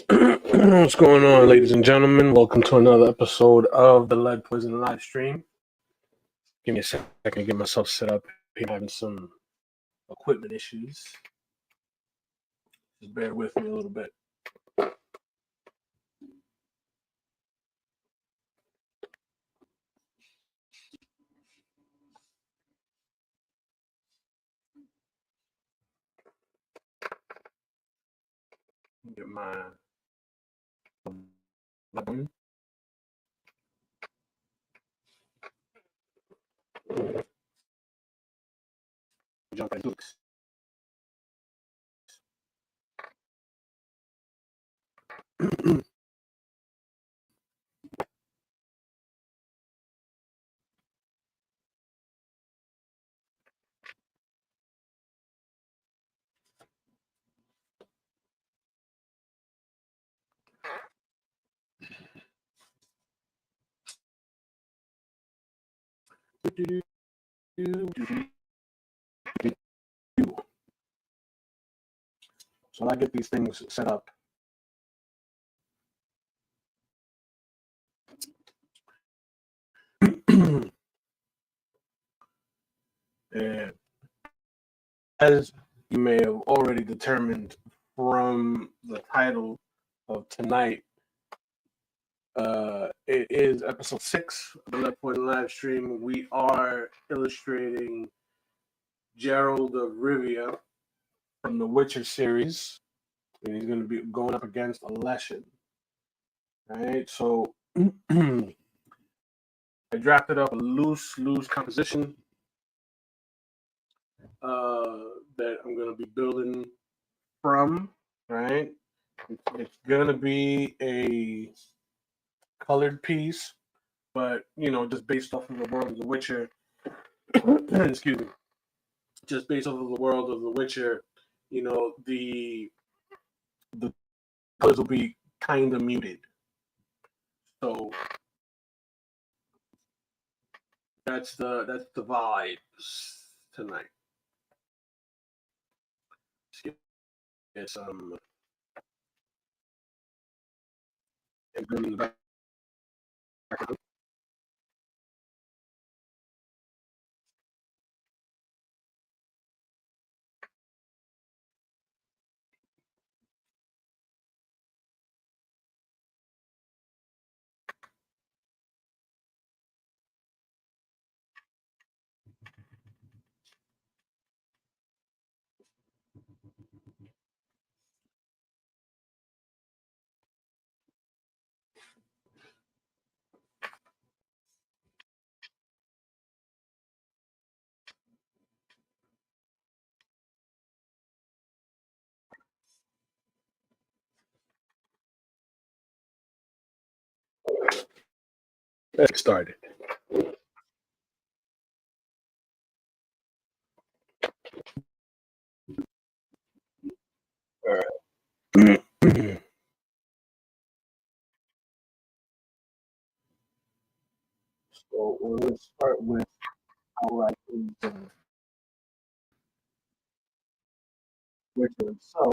What's going on, ladies and gentlemen? Welcome to another episode of the Lead Poison live stream. Give me a second to get myself set up. I'm having some equipment issues. Just bear with me a little bit. Get my jump into it. So when I get these things set up, as you may have already determined from the title of tonight, it is episode 6 of the Left Point live stream. We are illustrating Gerald of Rivia from the Witcher series, and he's going to be going up against a Leshen. All right, so I drafted up a loose composition that I'm going to be building from. Right, it's going to be a colored piece, but just based off of the world of the Witcher. Excuse me. Just based off of the world of the Witcher, the colors will be kind of muted. So that's the vibes tonight. Let's get some in the background. Let's get started. All right. So we're going to start with how I use Witcher. So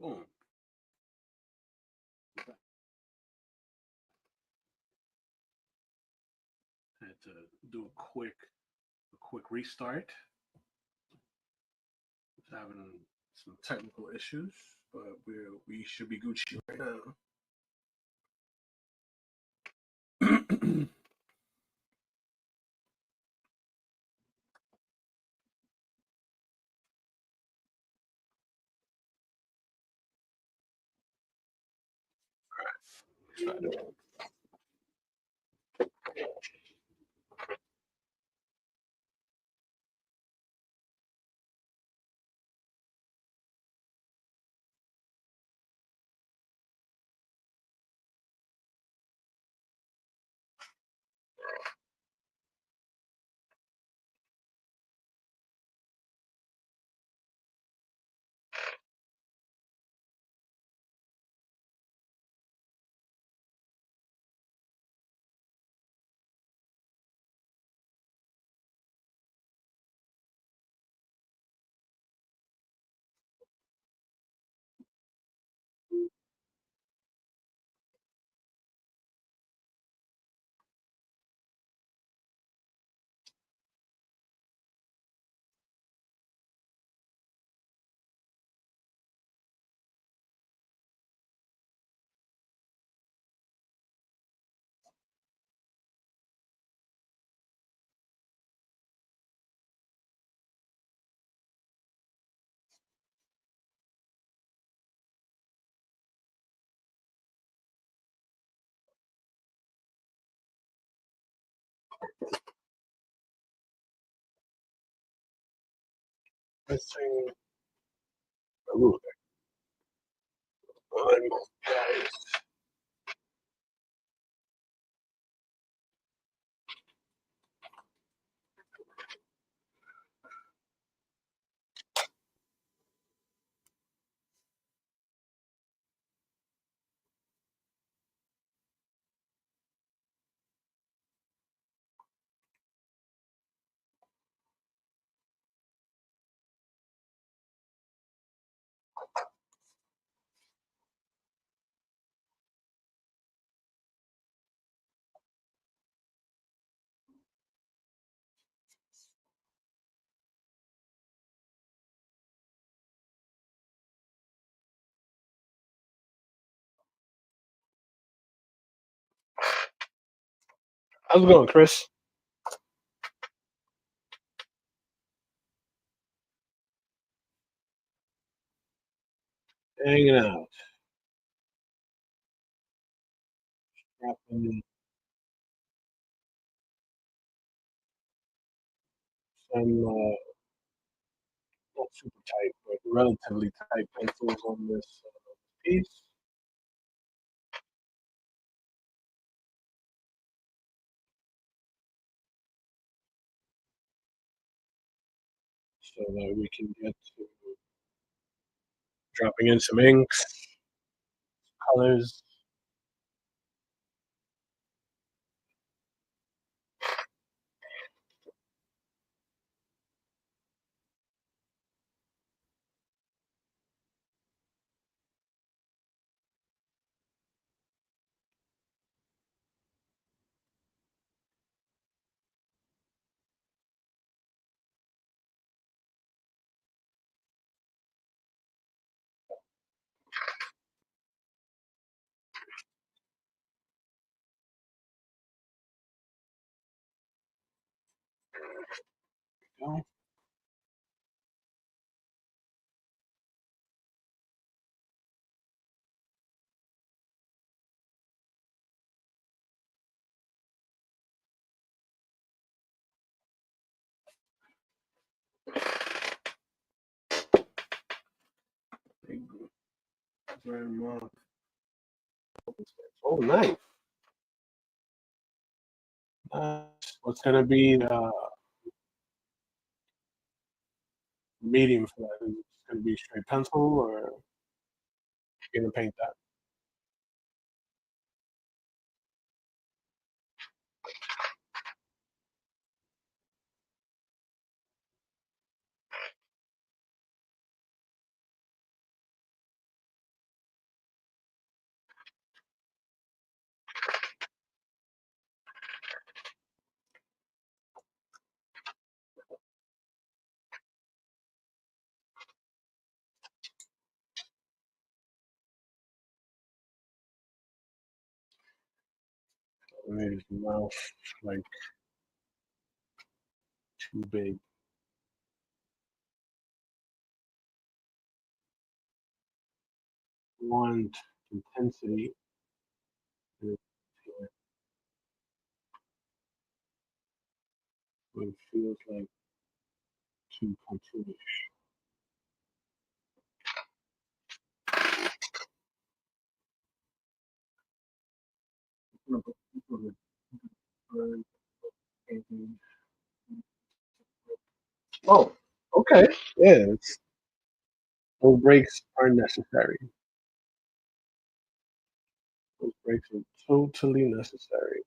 Boom. Had to do a quick restart. Having some technical issues, but we should be Gucci right now. Missing a little bit. Guys. How's it going, Chris? Hanging out. Dropping some not super tight, but relatively tight pencils on this piece. So that we can get to dropping in some inks, colors. You know? Very much. Oh, nice. What's gonna be the medium for that? Is it gonna be straight pencil, or you gonna paint that? I made his mouth like too big. Want intensity. But it feels like too cartoonish. Oh, okay. Yeah, those breaks are necessary. Those breaks are totally necessary.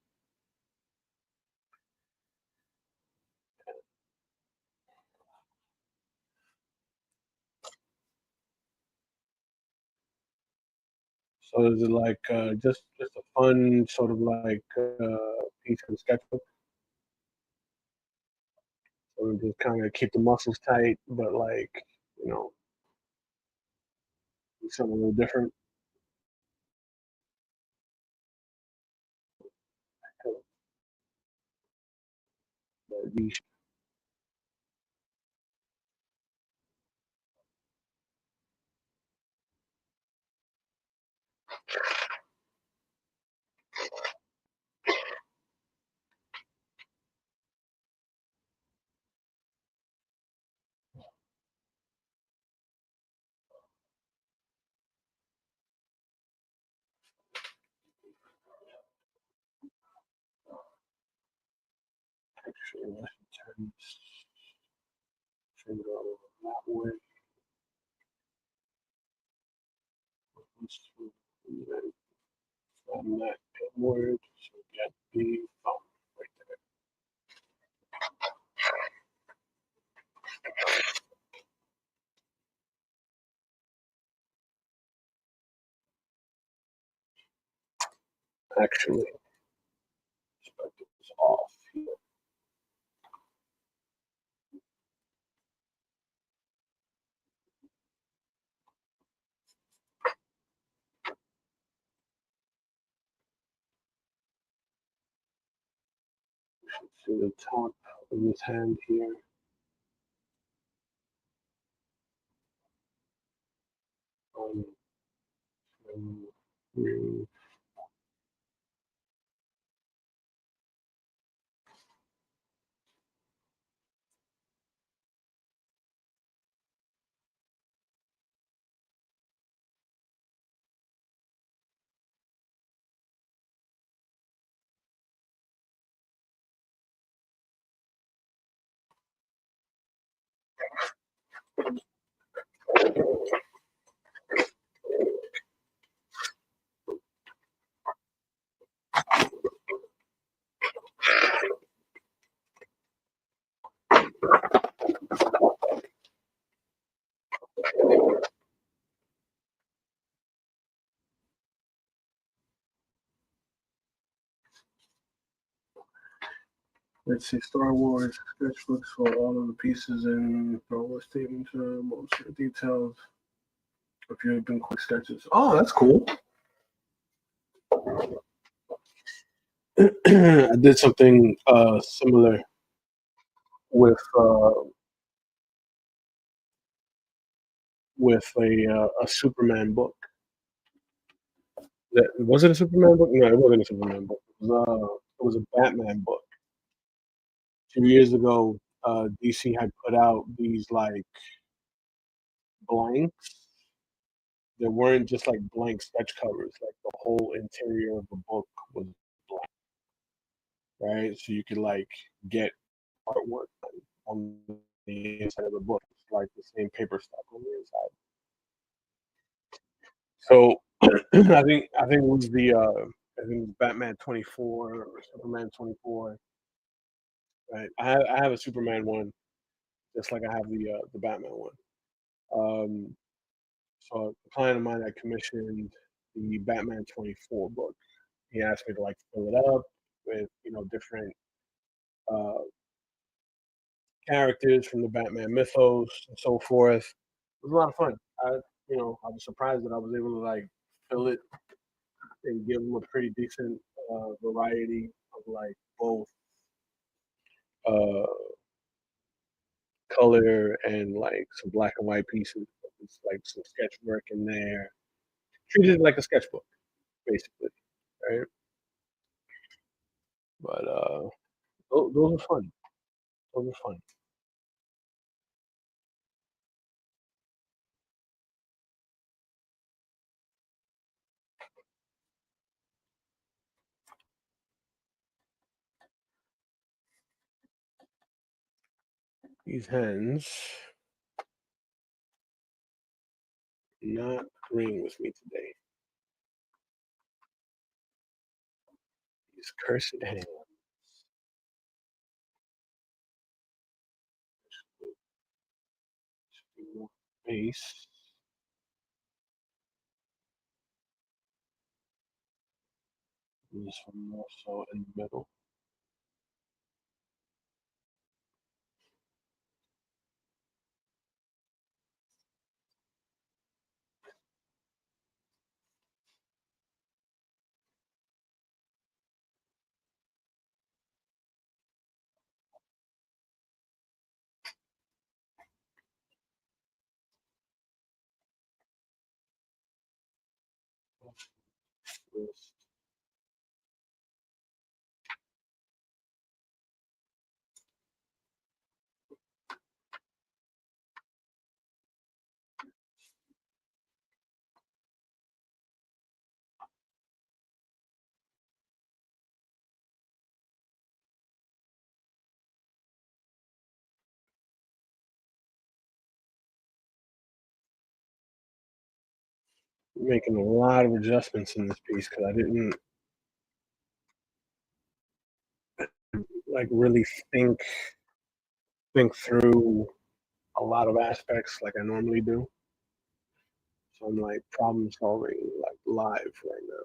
So is it like just a fun sort of like piece of sketchbook? So just kind of keep the muscles tight, but like you know, do something a little different. But actually, let's turn it over that way. Let's from that inward. So get the thumb right there. Actually, perspective is off. See the top of his hand here. Um, um, Let's see, Star Wars sketchbooks for all of the pieces and Star Wars statements, most of the details. A few have been quick sketches. Oh, that's cool. I did something similar with with a Superman book. That was it a Superman book? No, it wasn't a Superman book. It was a Batman book. 2 years ago, DC had put out these like blanks. They weren't just like blank sketch covers. Like the whole interior of the book was blank, right? So you could like get artwork on the inside of the book. It's like the same paper stock on the inside. So I think it was the I think it was Batman 24 or Superman 24. Right. I have a Superman one, just like I have the Batman one. Um, so a client of mine, I commissioned the Batman 24 book. He asked me to like fill it up with different uh, characters from the Batman mythos and so forth. It was a lot of fun. I was surprised that I was able to like fill it and give him a pretty decent variety of like both uh, color and like some black and white pieces. It's like some sketch work in there. Treated it like a sketchbook, basically, right? But those are fun. Those are fun. These hens not agreeing with me today. These cursed hens. Base. This one also in the middle. This making a lot of adjustments in this piece because I didn't like really think through a lot of aspects like I normally do. So I'm like problem solving like live right now.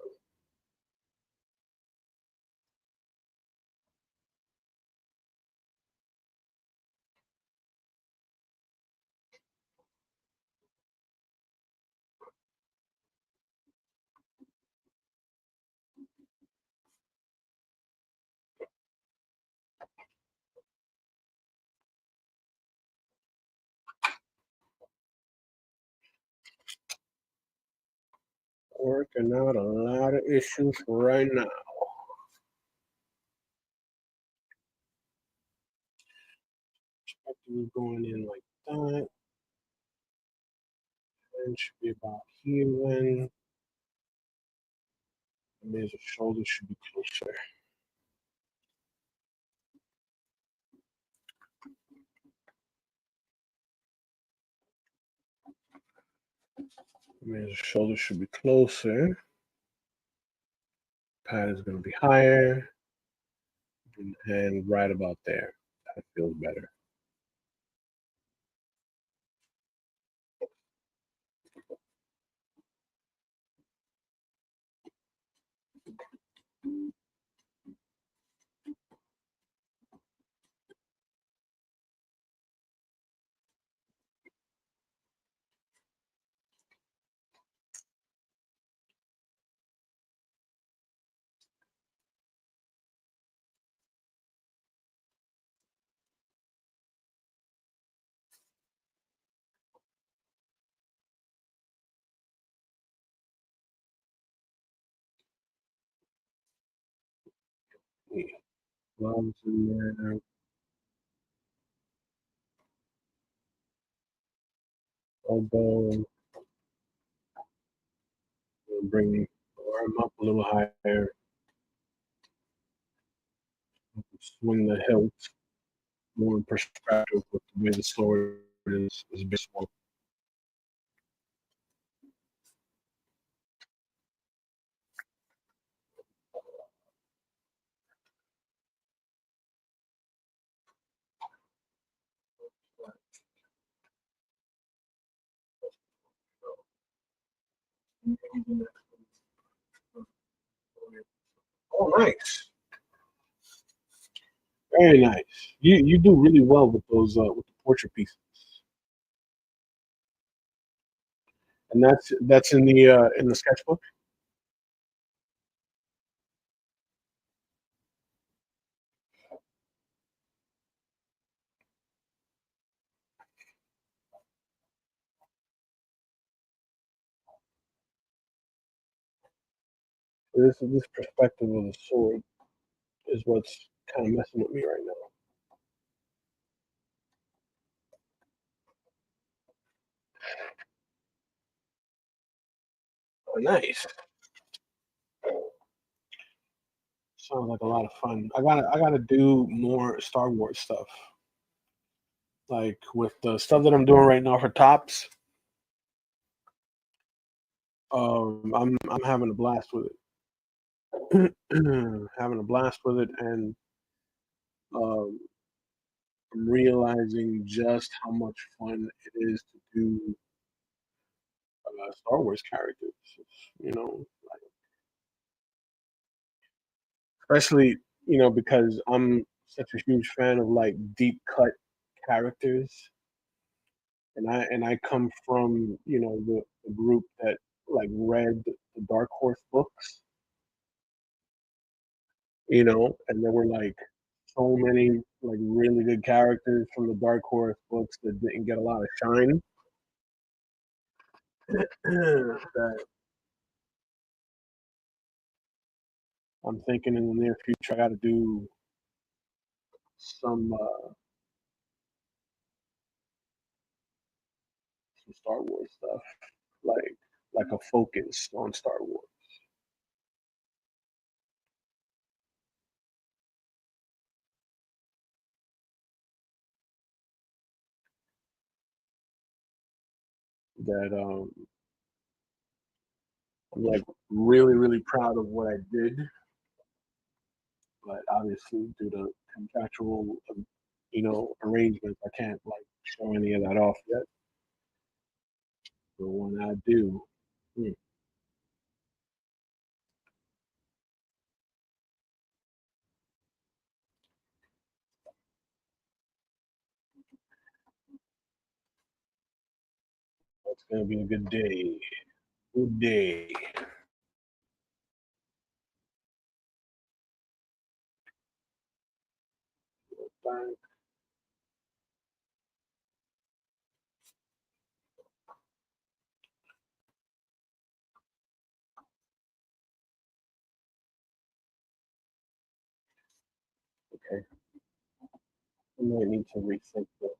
Working out a lot of issues right now. Perspective is going in like that. And should be about here then. Maybe the shoulder should be closer. Maybe the shoulder should be closer. Pad is going to be higher. And right about there. That feels better. Yeah. Gloves in there. Elbow. Bring the arm up a little higher. Swing the hilt more in perspective with the way the sword is based on. Oh, nice. Very nice. You do really well with those with the portrait pieces, and that's in the sketchbook. This perspective of the sword is what's kind of messing with me right now. Oh, nice. Sounds like a lot of fun. I gotta do more Star Wars stuff. Like with the stuff that I'm doing right now for tops, I'm having a blast with it. Having a blast with it, and um, I'm realizing just how much fun it is to do Star Wars characters. You know, especially because I'm such a huge fan of like deep cut characters, and I come from the group that like read the Dark Horse books, and there were like so many like really good characters from the Dark Horse books that didn't get a lot of shine. That I'm thinking in the near future I got to do some Star Wars stuff, like a focus on Star Wars. That I'm like really proud of what I did, but obviously due to contractual arrangements, I can't like show any of that off yet. But when I do, hmm, it's gonna be a good day. Good day. Okay, I might need to rethink this.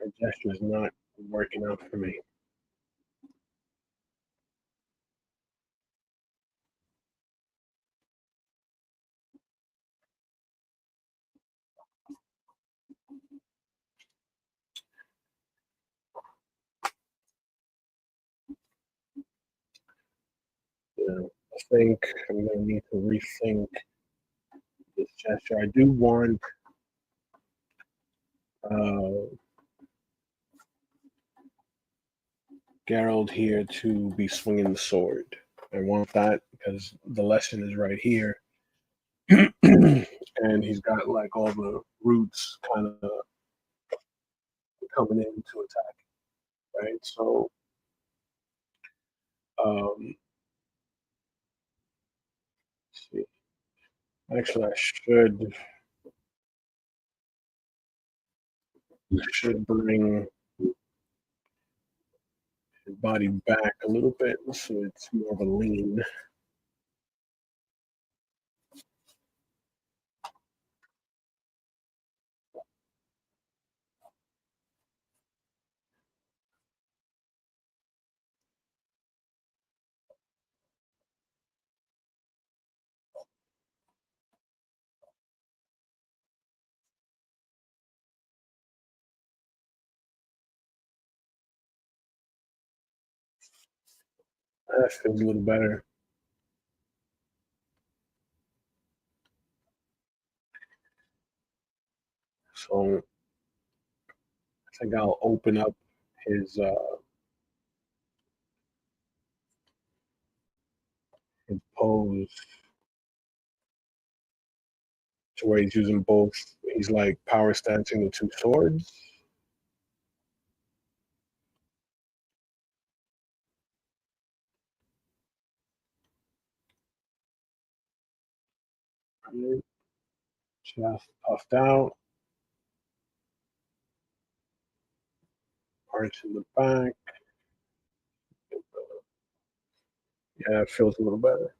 My gesture is not working out for me. I think I'm gonna need to rethink this gesture. I do want uh, Gerald here to be swinging the sword. I want that because the lesson is right here, and he's got like all the roots kind of coming in to attack, right? So, um, let's see. Actually, I should bring his body back a little bit so it's more of a lean. That feels a little better. So I think I'll open up his pose to where he's using both. He's like power stancing the two swords. Right? Chest puffed out, arch in the back, Yeah, it feels a little better.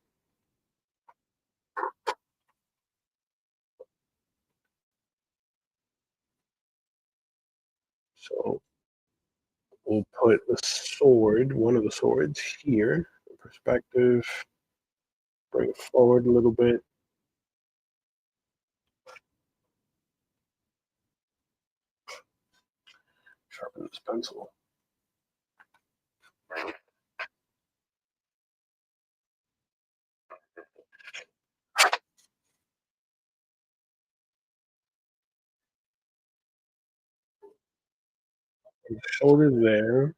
So we'll put the sword, one of the swords here, in perspective, bring it forward a little bit. Sharpen this pencil. Shoulder there,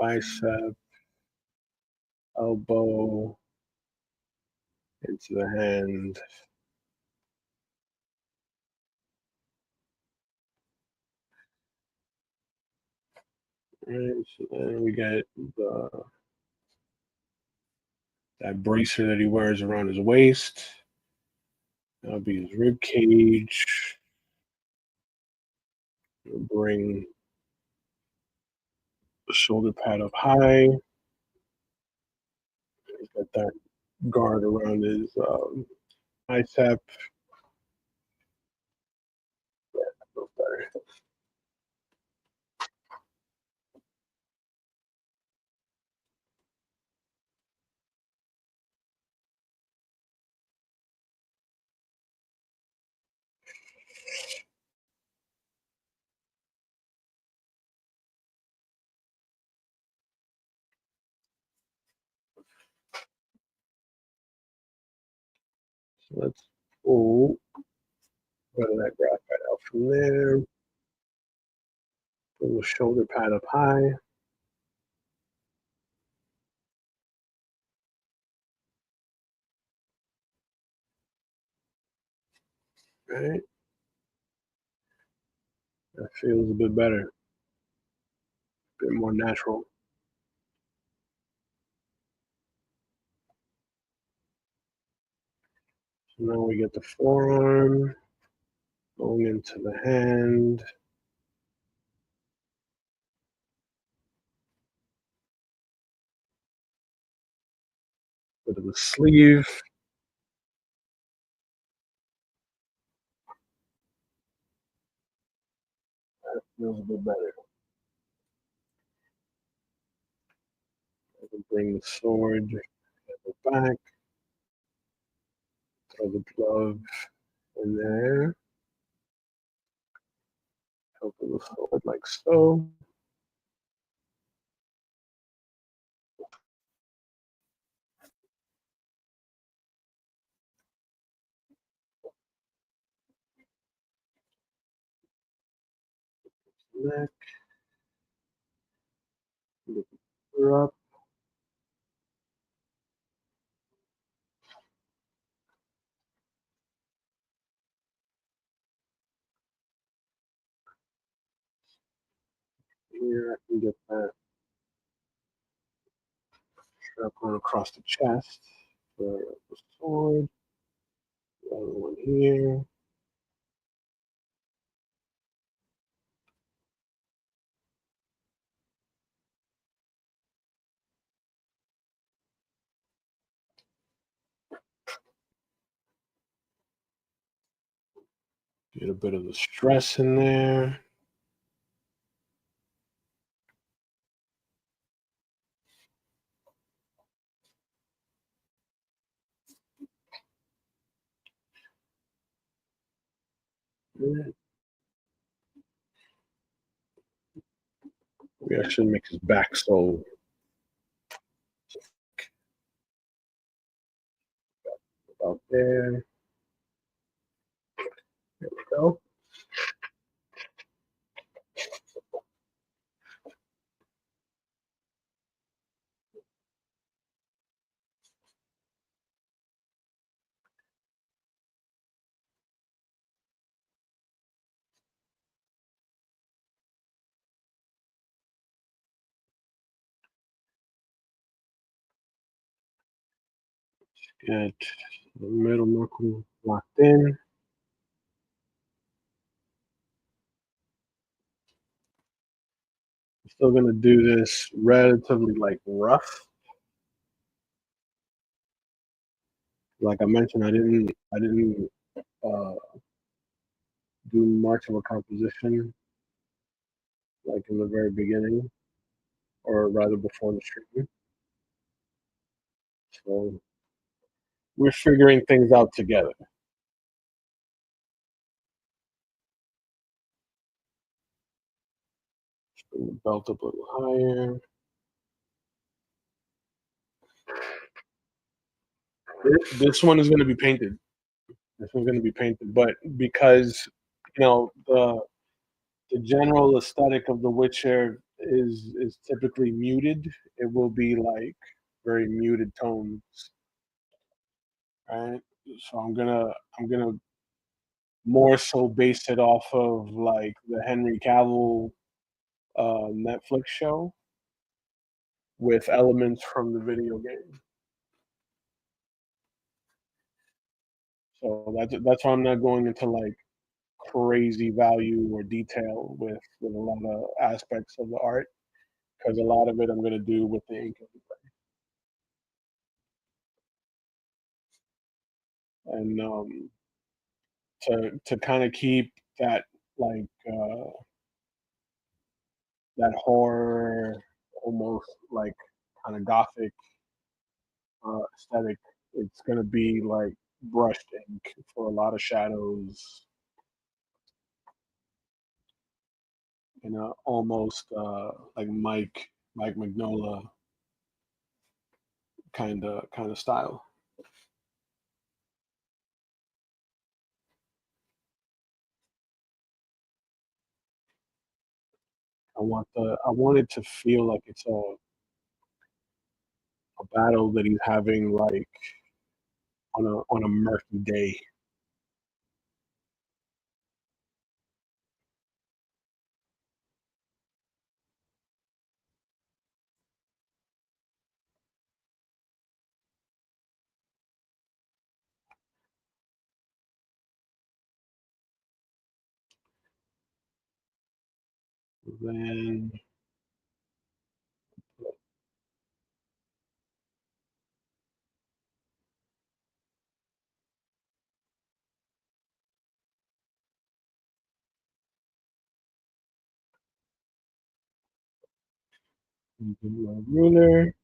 bicep, elbow, into the hand. Right, so then we get that bracer that he wears around his waist. That'll be his rib cage. We'll bring the shoulder pad up high. He's got that guard around his bicep. Yeah, that feels better. So let's pull rid of that graphite out from there. Pull the shoulder pad up high. Right. That feels a bit better, a bit more natural. So now we get the forearm going into the hand. Bit of the sleeve. That feels a bit better. I can bring the sword at the back, throw the glove in there, open the sword like so. Neck, lift her up. Here I can get that strap on across the chest for the sword. The other one here. Get a bit of the stress in there. We actually make his back so about there. There we go. Get the middle knuckle locked in. I'm still gonna do this relatively like rough. Like I mentioned, I didn't uh, do much of a composition like in the very beginning, or rather before the stream. So we're figuring things out together. Bring the belt up a little higher. This one is going to be painted. This one's going to be painted, but because the general aesthetic of The Witcher is typically muted, it will be like very muted tones, right? So I'm gonna more so base it off of like the Henry Cavill Netflix show with elements from the video game. So that's why I'm not going into like crazy value or detail with a lot of aspects of the art, because a lot of it I'm gonna do with the ink and to kind of keep that like that horror, almost like kind of gothic aesthetic. It's gonna be like brushed ink for a lot of shadows, almost like Mike Mignola kind of style. I want it to feel like it's a battle that he's having like on a murky day. Then my ruler.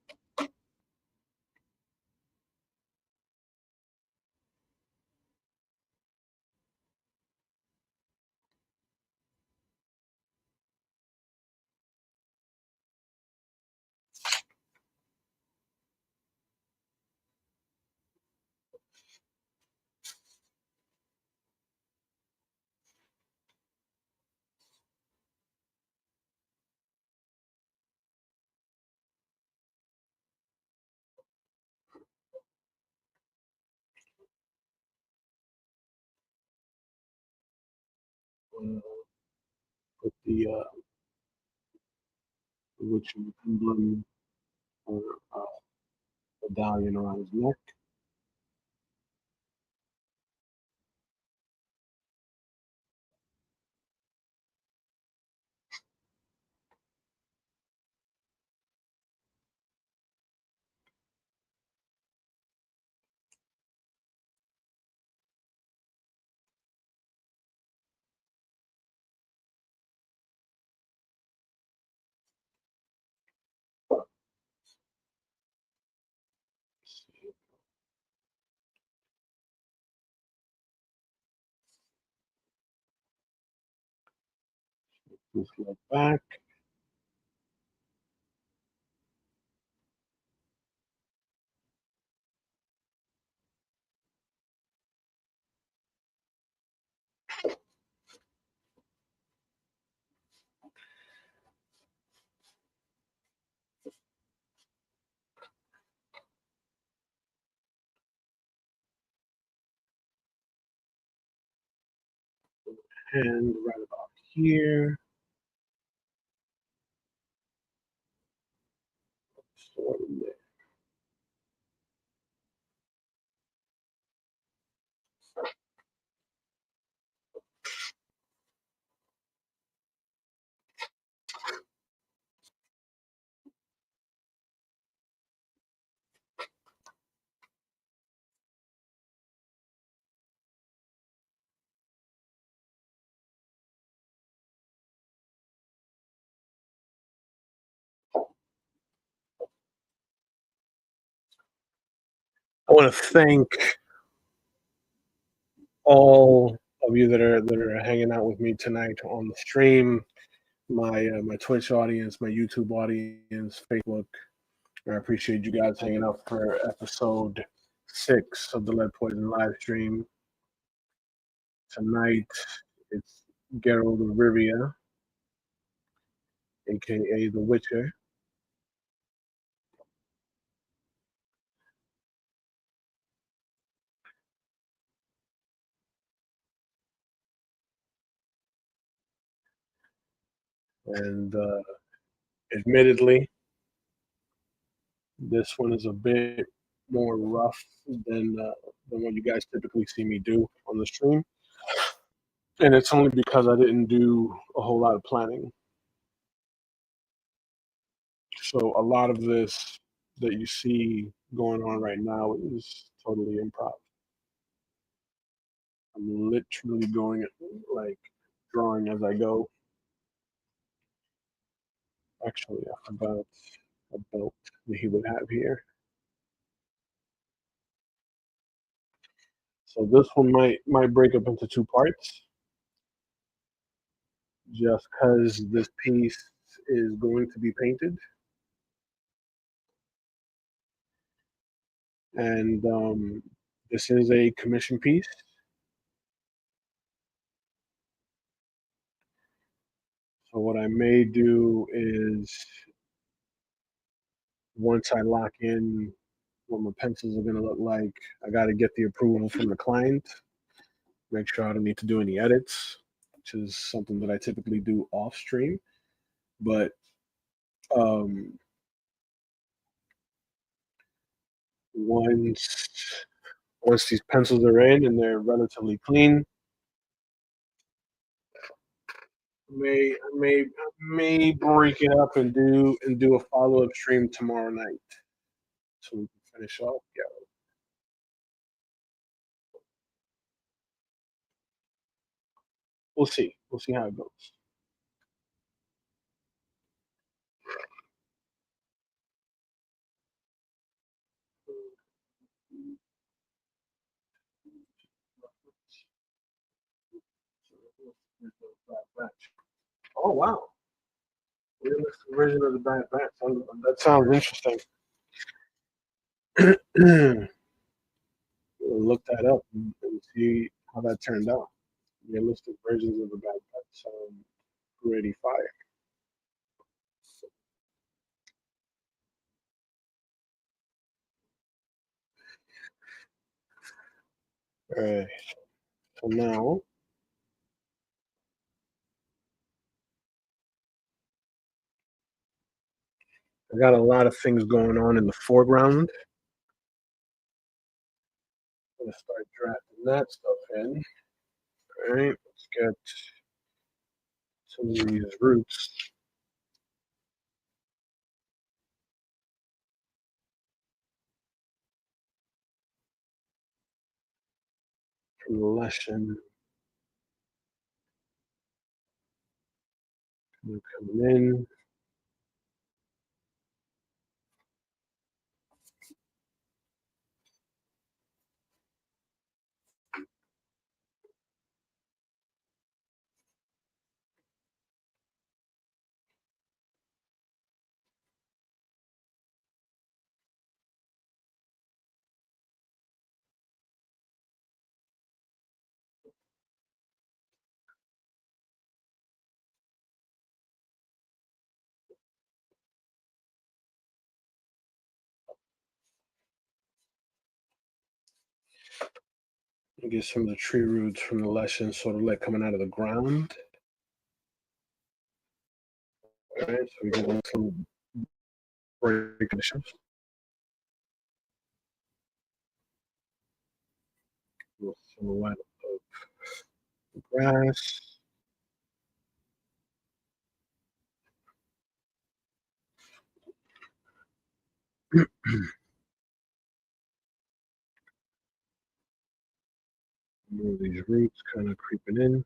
Uh, put the Witcher emblem or medallion around his neck. Just like back. And right about here. Sword in there. I want to thank all of you that are hanging out with me tonight on the stream. My Twitch audience, my YouTube audience, Facebook. I appreciate you guys hanging out for episode 6 of the Lead Poison live stream. Tonight it's Gerald the Witcher, aka the Witcher. And admittedly, this one is a bit more rough than what you guys typically see me do on the stream. And it's only because I didn't do a whole lot of planning. So a lot of this that you see going on right now is totally improv. I'm literally going like drawing as I go. Actually, I forgot a belt that he would have here. So this one might break up into 2 parts, just because this piece is going to be painted, and this is a commission piece. So what I may do is once I lock in what my pencils are going to look like, I got to get the approval from the client, make sure I don't need to do any edits, which is something that I typically do off stream. But um, once these pencils are in and they're relatively clean, I may break it up and do a follow-up stream tomorrow night so we can finish off. Yeah, we'll see. We'll see how it goes. Oh wow, realistic version of the Bad Batch. That sounds interesting. We'll look that up and see how that turned out. Realistic versions of the Bad Batch sound pretty fire. All right. So now I got a lot of things going on in the foreground. I'm gonna start drafting that stuff in. All right, let's get some of these roots. From the lesson coming in. Get some of the tree roots from the lesson sort of like coming out of the ground. All right, so we get some break conditions. Silhouette of the grass. More of these roots kind of creeping in.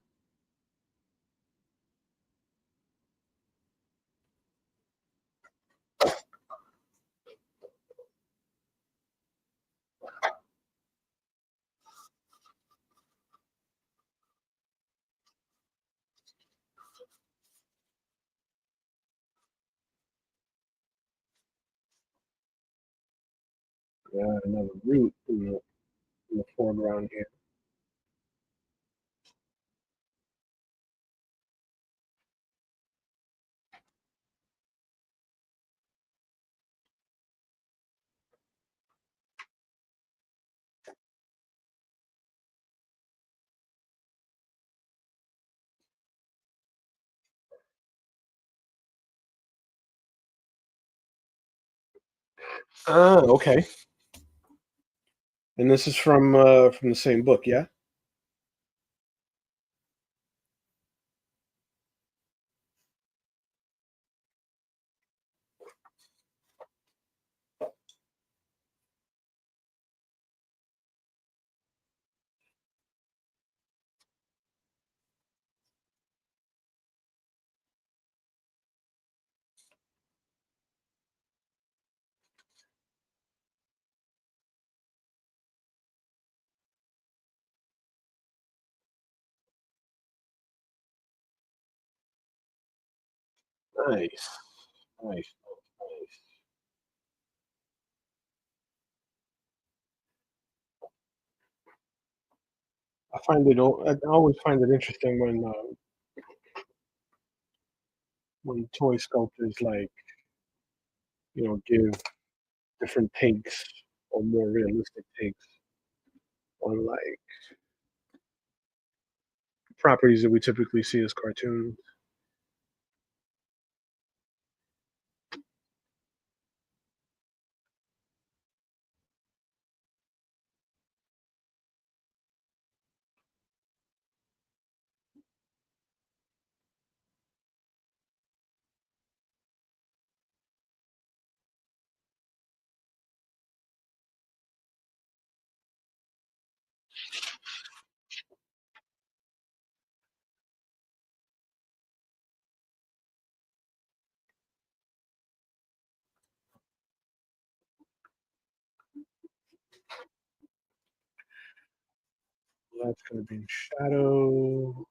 Yeah, another root in the foreground here. Ah, okay. And this is from the same book, yeah? Nice. Nice. Nice. I always find it interesting when toy sculptors, like, give different takes or more realistic takes on, like, properties that we typically see as cartoons. That's gonna be in shadow,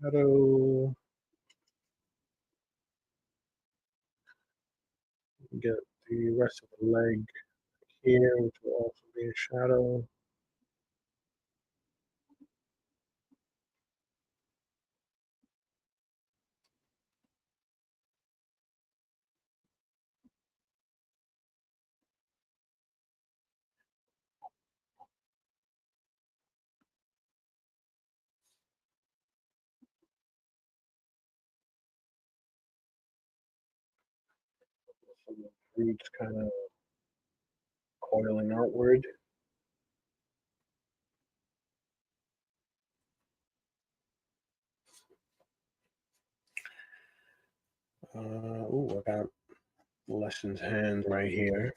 shadow. Get the rest of the leg here, which will also be in shadow. Some of the roots kind of coiling outward. I got Lesson's hand right here.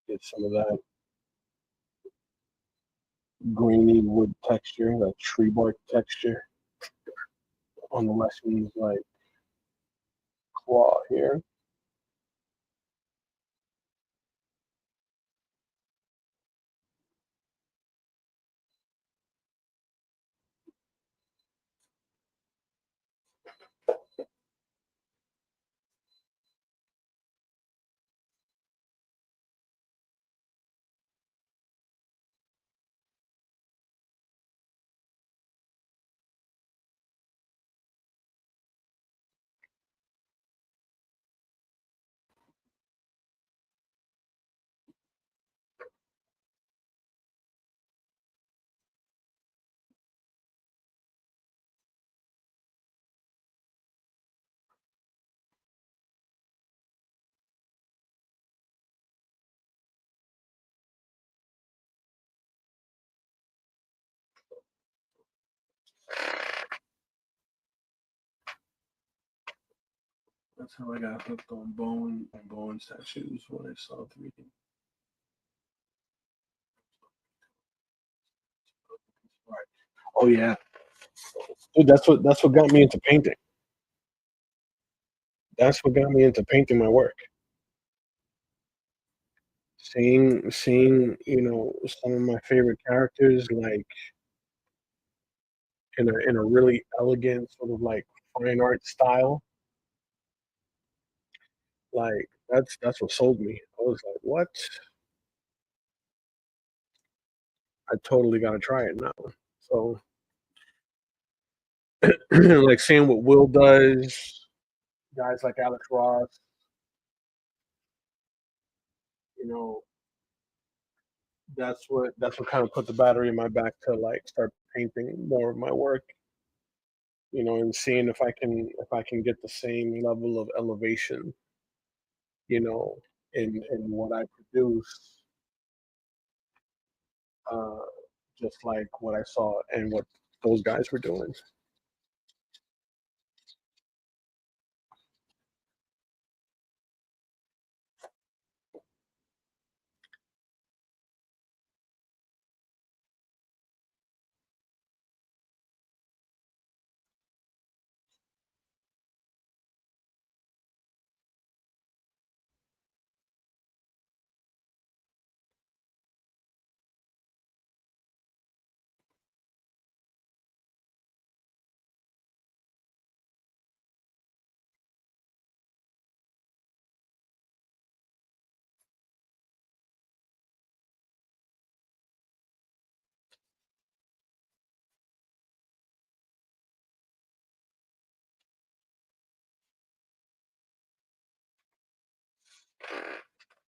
Get some of that grainy wood texture, that tree bark texture on the Lesson's like claw here. That's how I got hooked on Bowen statues when I saw 3D. Right. Oh yeah, dude, that's what got me into painting. That's what got me into painting my work. Seeing some of my favorite characters like in a really elegant sort of like fine art style. Like that's what sold me. I was like, what? I totally got to try it now. So like seeing what Will does, guys like Alex Ross, you know, that's what kind of put the battery in my back to like start painting more of my work, and seeing if I can get the same level of elevation, you know, in what I produce, uh, just like what I saw and what those guys were doing.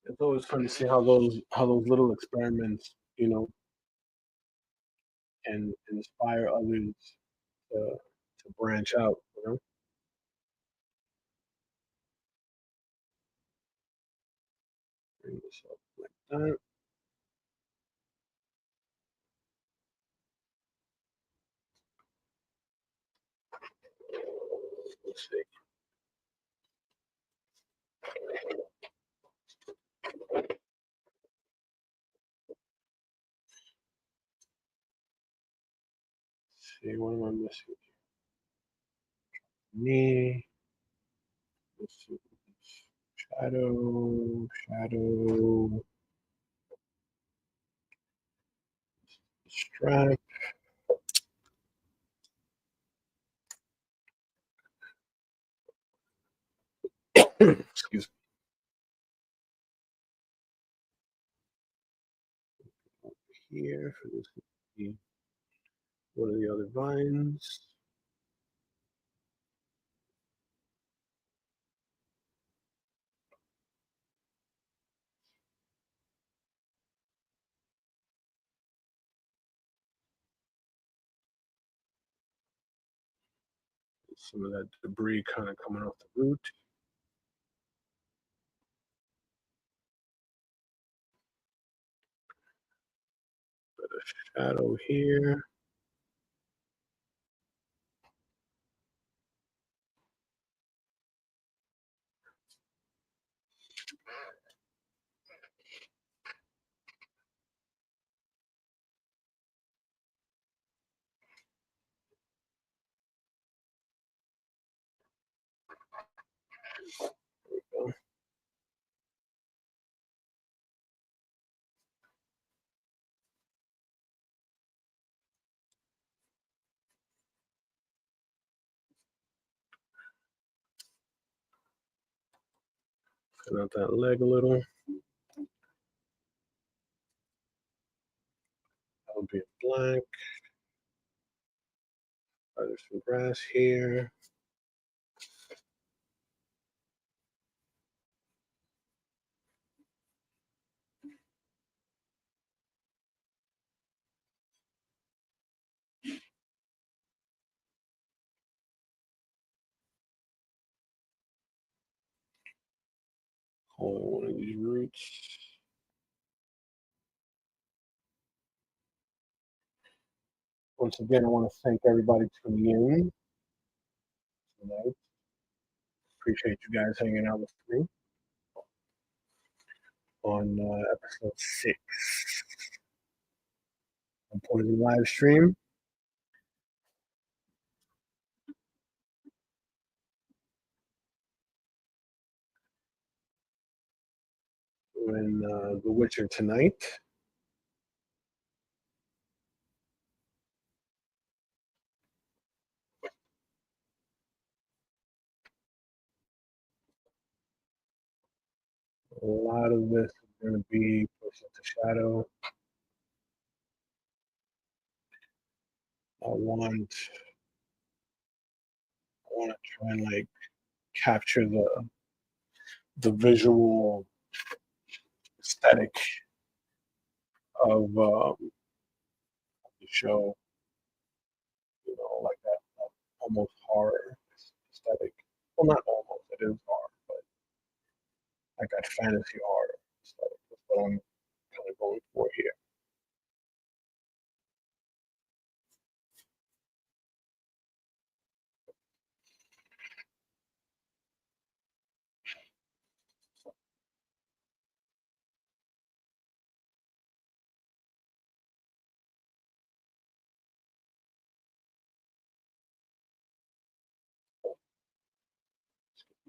It's always fun to see how those little experiments, can inspire others to branch out. Bring this up like that. Let's see. What am I missing? Me. Let's see. Shadow, strap. Excuse me. Here for this. What are the other vines? Some of that debris kind of coming off the root. Got a shadow here. Cut out that leg a little. That'll be a black. There's some grass here. One of these roots. Once again, I want to thank everybody tuning in tonight. appreciate you guys hanging out with me on episode 6 of Poison Live Stream. Doing The Witcher tonight. A lot of this is going to be Push into Shadow. I want to try and like capture the visual aesthetic of the show. You know, like that almost horror aesthetic. Well, not almost. It is horror, but like that fantasy horror aesthetic. That's what I'm kind of going for here.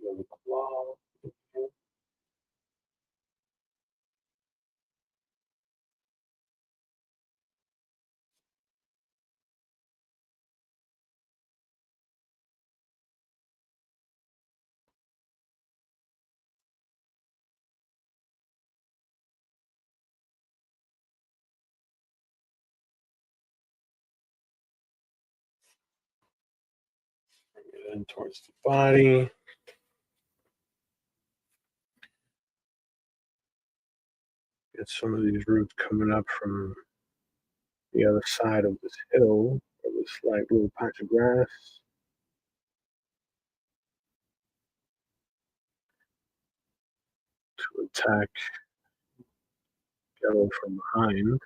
The claw. Bring it in towards the body. Get some of these roots coming up from the other side of this hill, or this like little patch of grass, to attack Gerald from behind.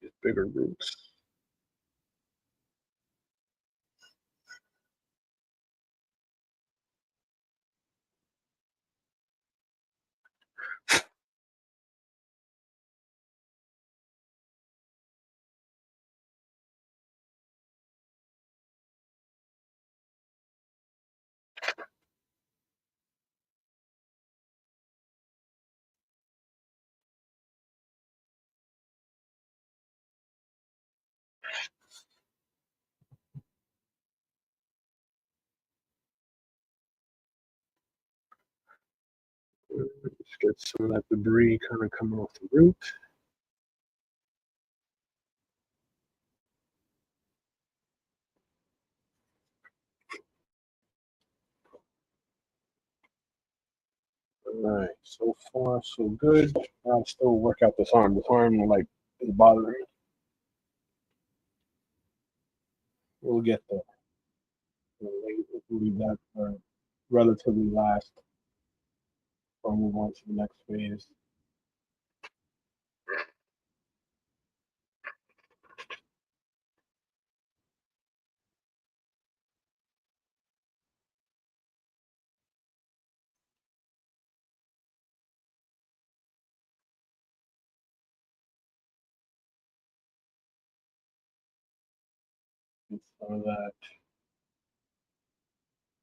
These bigger roots. Just get some of that debris kind of coming off the root. All right, so far so good. I'll still work out this arm. This arm like is bothering me. We'll get there. We'll leave that for relatively last. I'll move on to the next phase. Get some of that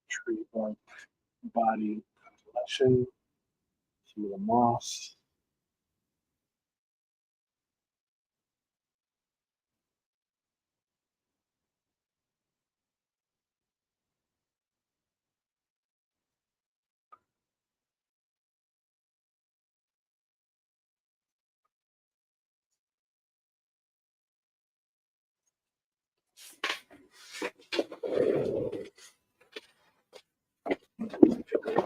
tree bark body collection, some of the moss.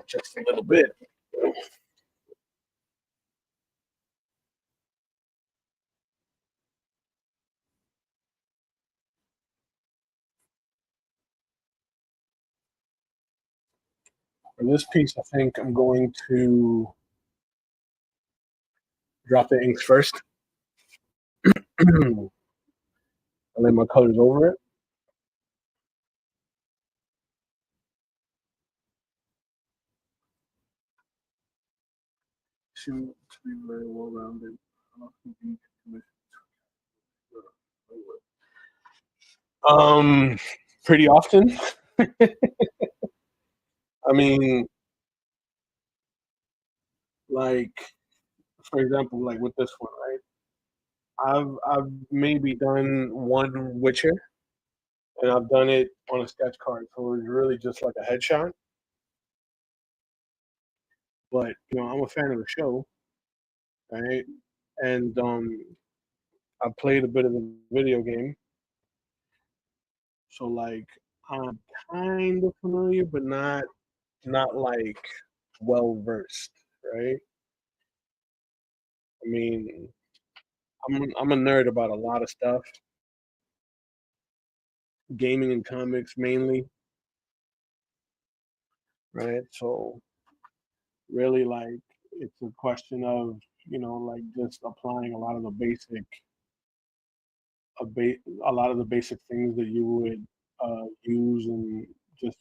Just a little bit. For this piece, I think I'm going to drop the inks first. I lay my colors over it. To be very well rounded. Um, Pretty often. I mean, like for example, like with this one, right? I've maybe done one Witcher, and I've done it on a sketch card, so it was really just like a headshot. But I'm a fan of the show, right? And I played a bit of the video game, so like I'm kind of familiar, but not like well versed, right? I mean, I'm a nerd about a lot of stuff, gaming and comics mainly, right? So really, like it's a question of like just applying a lot of the a lot of the basic things that you would use and just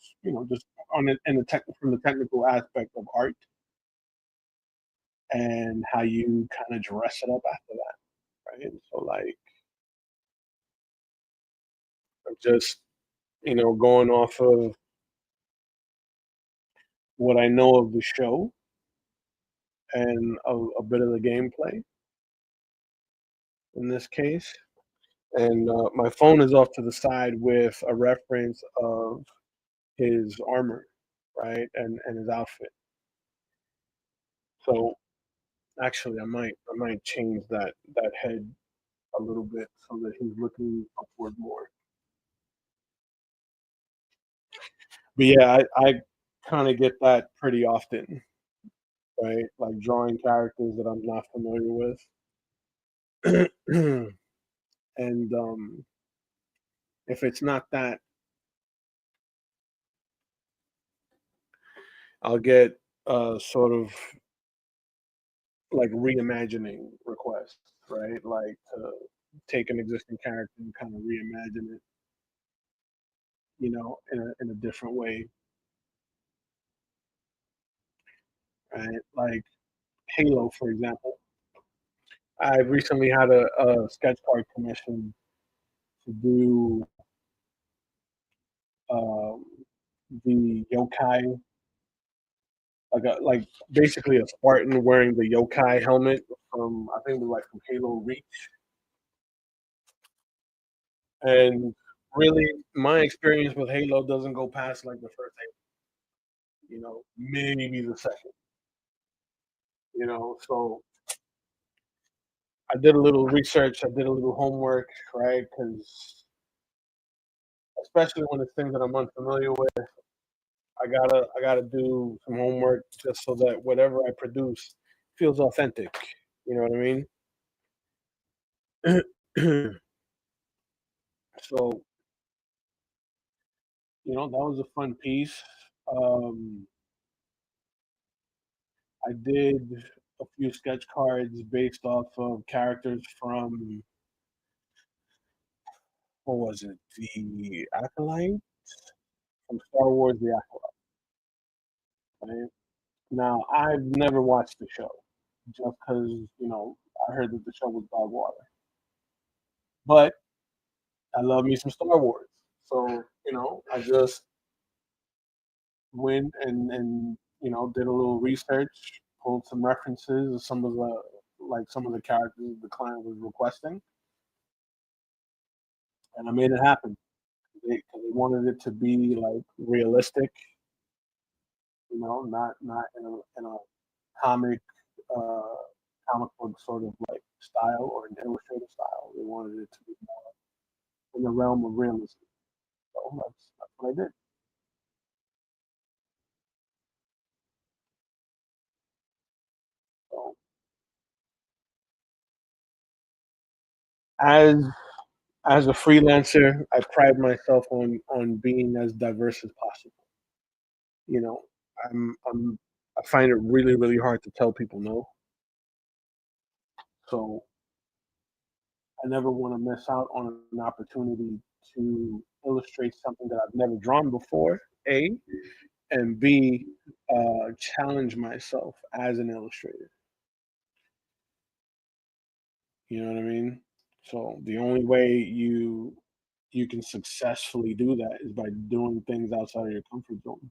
just on it in the tech from the technical aspect of art and how you kind of dress it up after that, right? So like I'm just going off of what I know of the show and a bit of the gameplay in this case. And my phone is off to the side with a reference of his armor, right, and his outfit. So actually, I might change that head a little bit so that he's looking upward more. But yeah, I kind of get that pretty often, right? Like drawing characters that I'm not familiar with, and if it's not that, I'll get sort of like reimagining requests, right? Like to take an existing character and kind of reimagine it, in a different way, right? Like Halo, for example. I recently had a sketch card commission to do um, the yokai, like basically a Spartan wearing the yokai helmet from I think it was like from Halo Reach, and really my experience with Halo doesn't go past like the first Halo, maybe the second, so I did a little research, I did a little homework, right? Because especially when it's things that I'm unfamiliar with, I gotta do some homework just so that whatever I produce feels authentic. You know what I mean? So that was a fun piece. Um, I did a few sketch cards based off of characters from what was it? The Acolyte from Star Wars, the Acolyte. Right? Now I've never watched the show just because I heard that the show was dog water, but I love me some Star Wars. So, I just went and did a little research, pulled some references of some of the characters the client was requesting, and I made it happen. They wanted it to be like realistic, not in a comic uh, comic book sort of like style or an illustrated style. They wanted it to be more in the realm of realism. So that's what I did. So as as a freelancer, I pride myself on being as diverse as possible. You know, I find it really, really hard to tell people no. So I never want to miss out on an opportunity to illustrate something that I've never drawn before. A and B, challenge myself as an illustrator. You know what I mean? So the only way you can successfully do that is by doing things outside of your comfort zone.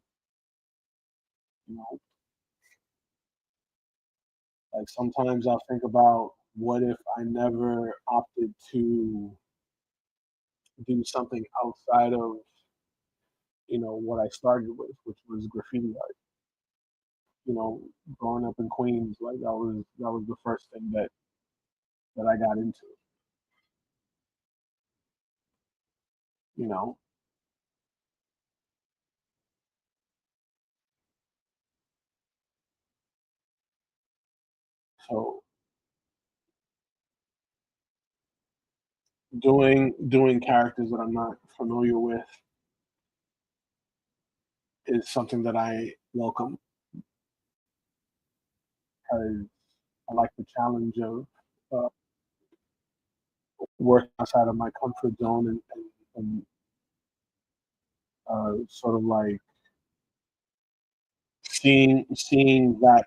You know, like sometimes I'll think about what if I never opted to do something outside of what I started with, which was graffiti art. Growing up in Queens, like that was the first thing that I got into. You know, so doing characters that I'm not familiar with is something that I welcome because I like the challenge of uh, working outside of my comfort zone and sort of like seeing that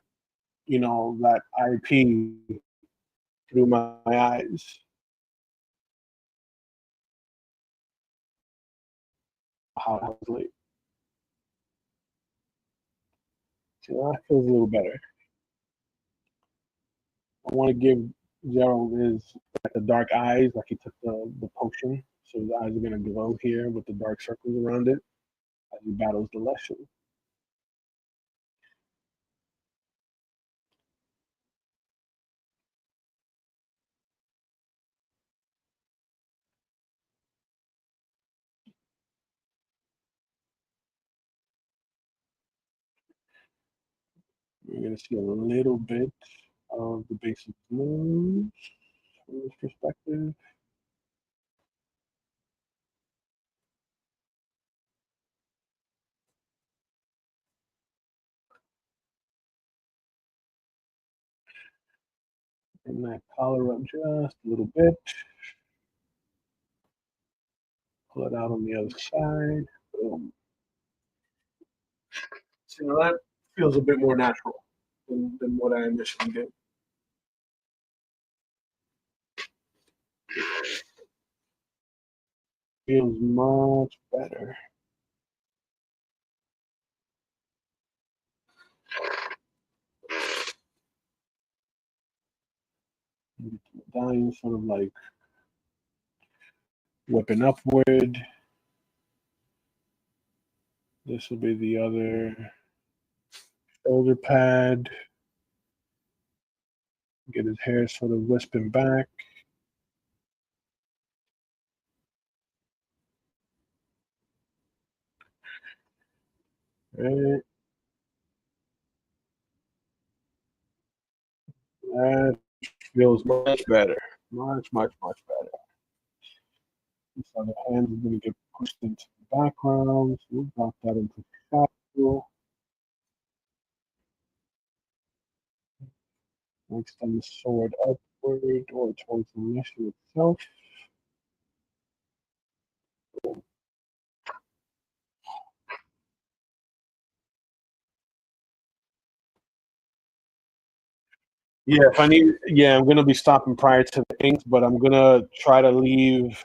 IP through my eyes. How it was late. So that feels a little better. I want to give Gerald his like the dark eyes, like he took the potion, so his eyes are gonna glow here with the dark circles around it as he battles the lesson. You're gonna see a little bit of the basic moves from this perspective. Bring that collar up just a little bit. Pull it out on the other side. Boom. So that feels a bit more natural than what I initially did. Feels much better. Medallion sort of like whipping upward. This will be the other shoulder pad. Get his hair sort of wisping back. Right. That feels much better. Much, much, much better. This other hand is going to get pushed into the background. So we'll drop that into the shadow. We'll extend the sword upward or towards the mission itself. Yeah, if I need, yeah, I'm gonna be stopping prior to the ink, but I'm gonna try to leave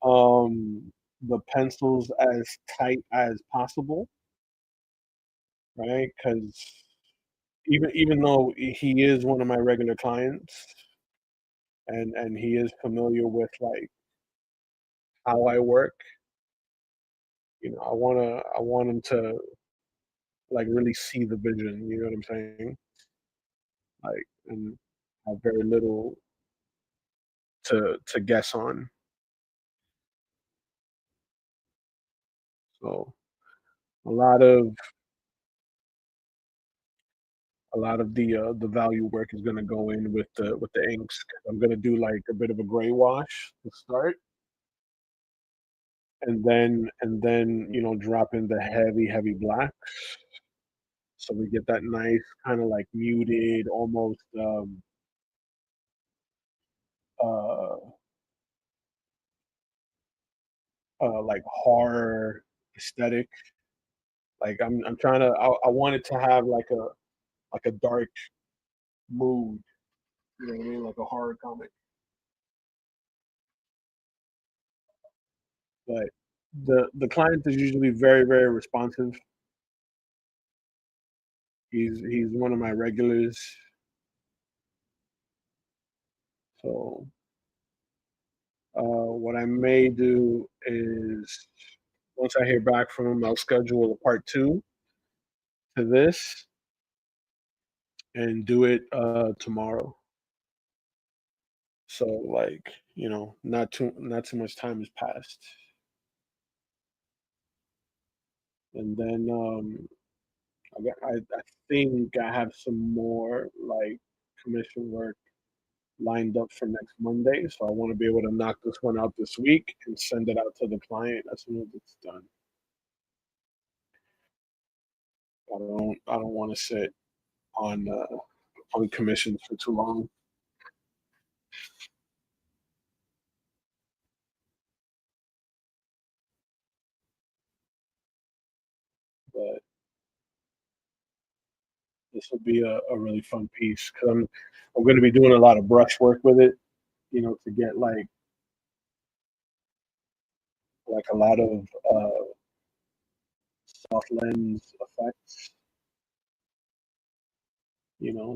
the pencils as tight as possible, right? Because even though he is one of my regular clients and he is familiar with like how I work, I want him to like really see the vision. You know what I'm saying? Like and have very little to guess on. So a lot of the value work is going to go in with the inks. I'm going to do like a bit of a gray wash to start, and then drop in the heavy blacks, So we get that nice kind of like muted, almost uh like horror aesthetic. Like I'm trying to I want it to have like a dark mood. You know what I mean? Like a horror comic. But the client is usually very responsive. He's one of my regulars. So what I may do is once I hear back from him, I'll schedule a part two to this and do it tomorrow. So like, not too much time has passed. And then I think I have some more like commission work lined up for next Monday. So I want to be able to knock this one out this week and send it out to the client as soon as it's done. I don't want to sit on commissions for too long. But this will be a really fun piece because I'm going to be doing a lot of brush work with it, to get like a lot of soft lens effects,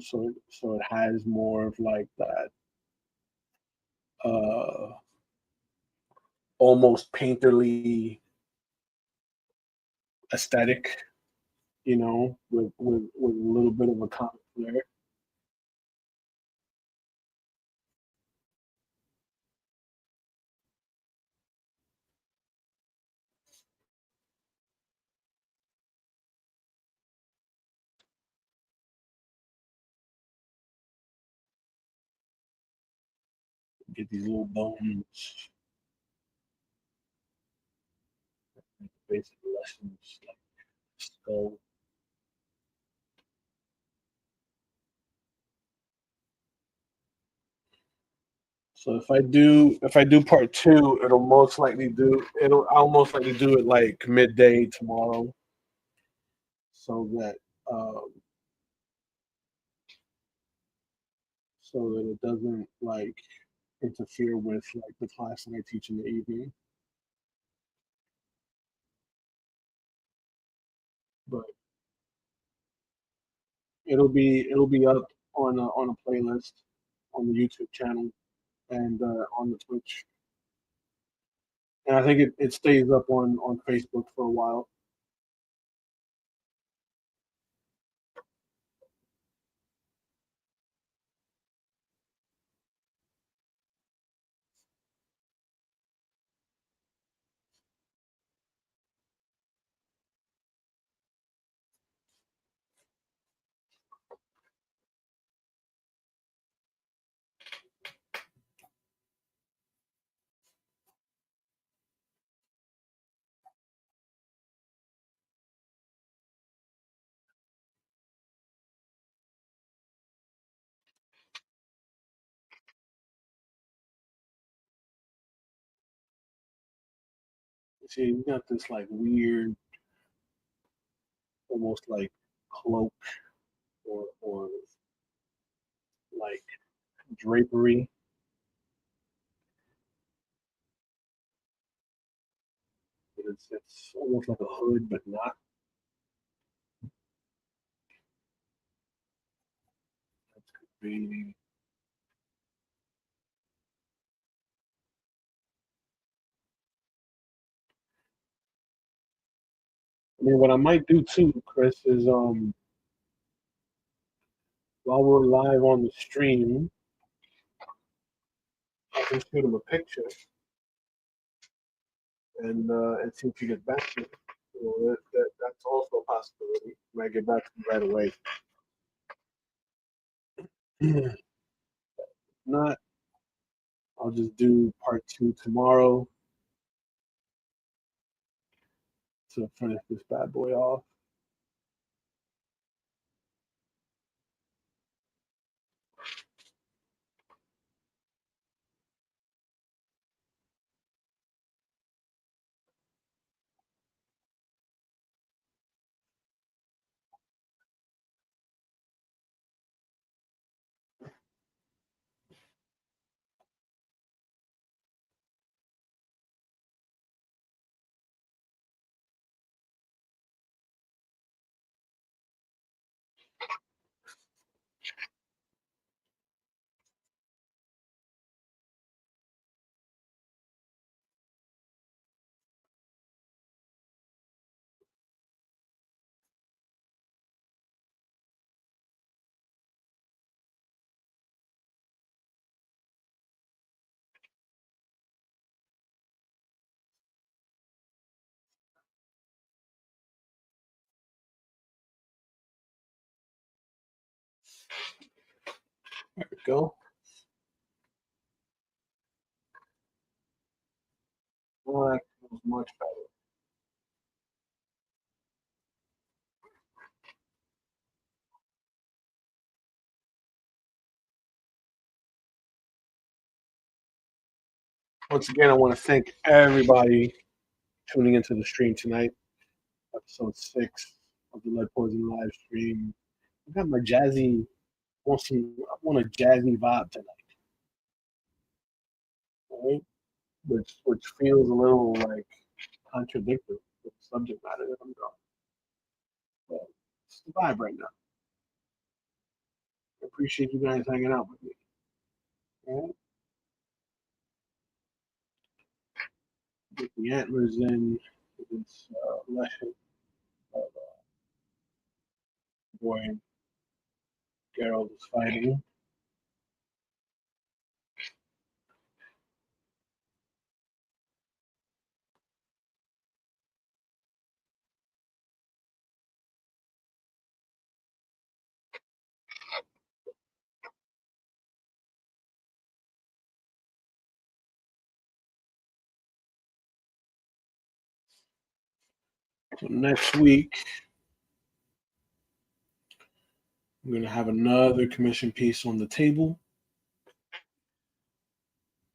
so it has more of like that uh almost painterly aesthetic, with a little bit of a comic flair. Get these little bones, basic lessons like skull. So if I do part two, I'll most likely do it like midday tomorrow, so that um so that it doesn't like interfere with like the class that I teach in the evening. But it'll be up on a playlist on the YouTube channel and on the Twitch. And I think it stays up on Facebook for a while. See, you got this like weird, almost like cloak or like drapery. It's almost like a hood, but not. That could be. I mean, what I might do too, Chris, is while we're live on the stream, I can shoot him a picture and see if he gets back to me. That's also a possibility. He might get back to me right away. If not, I'll just do part two tomorrow to finish this bad boy off. go. Well, that feels much better. Once again, I want to thank everybody tuning into the stream tonight, episode 6 of the Lead Poison live stream. I got my jazzy, I want a jazzy vibe tonight, right? Which feels a little like contradictory with the subject matter that I'm drawing. But it's the vibe right now. I appreciate you guys hanging out with me. Right? Get the antlers in. This lesson of boy Gerald is fighting. So next week, I'm going to have another commission piece on the table.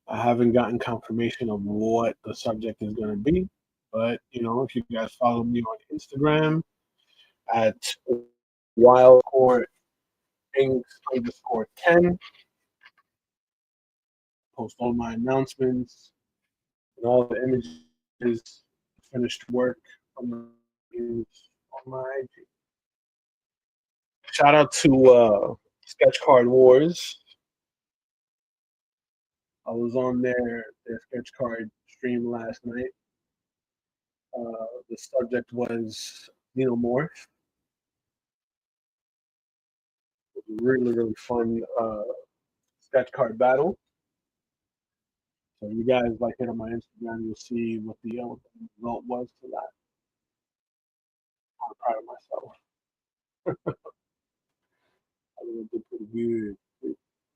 I haven't gotten confirmation of what the subject is going to be, but if you guys follow me on Instagram at wildcore inks underscore 10, post all my announcements and all the images, finished work on my IG. Shout out to Sketch Card Wars. I was on their sketch card stream last night. The subject was Xenomorph. It was a really, really fun sketch card battle. So you guys hit on my Instagram, you'll see what the result was to that. I'm proud of myself. I think I did pretty good.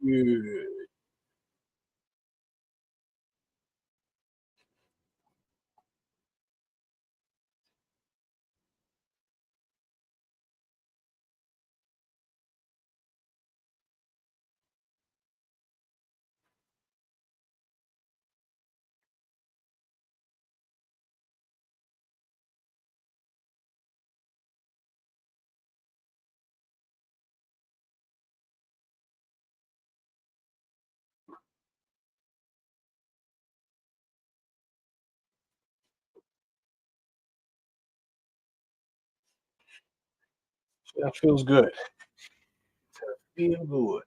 Good. So that feels good. Feel good.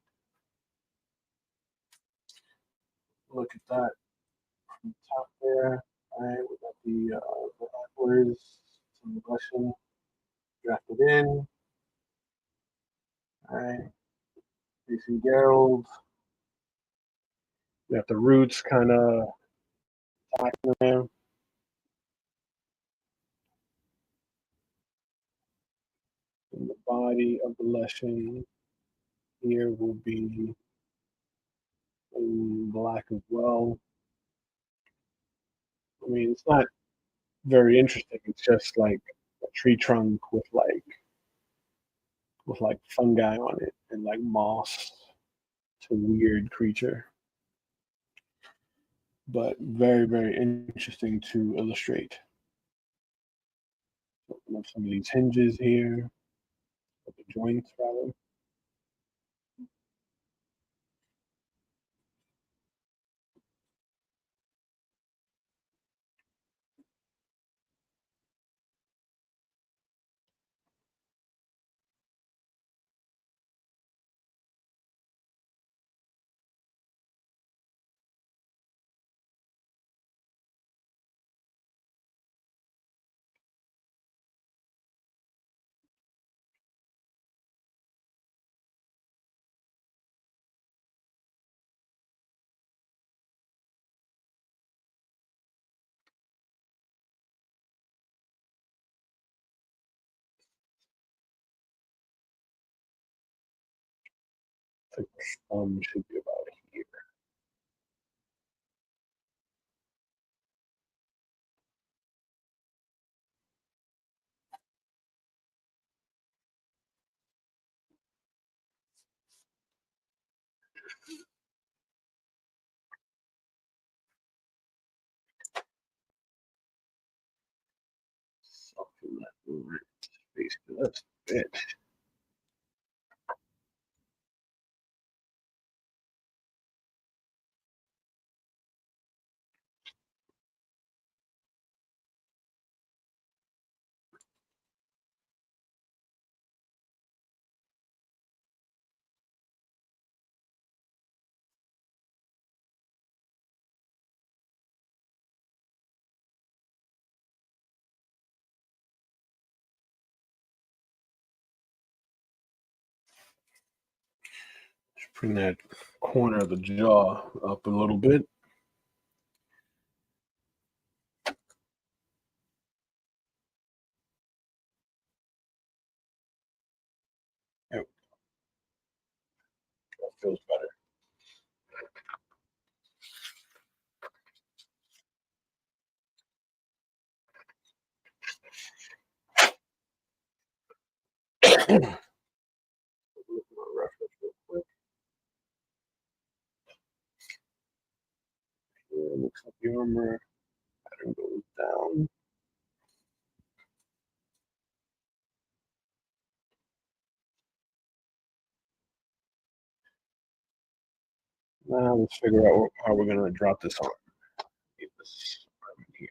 Look at that from the top there. All right, we got the antlers, some blushing drafted in. All right, facing Gerald. We got the roots kind of attacking them. And the body of the lesson here will be in black as well. I mean, it's not very interesting. It's just like a tree trunk with fungi on it and like moss. It's a weird creature, but very, very interesting to illustrate. Open up some of these hinges here, or the joints rather. think the thumb should be about here. Soften that right space. That's it. Just bring that corner of the jaw up a little bit. There we go. That feels better. Look at my reference real quick. Here, looks like the armor pattern goes down. Now let's figure out how we're going to drop this on. Get this arm in here.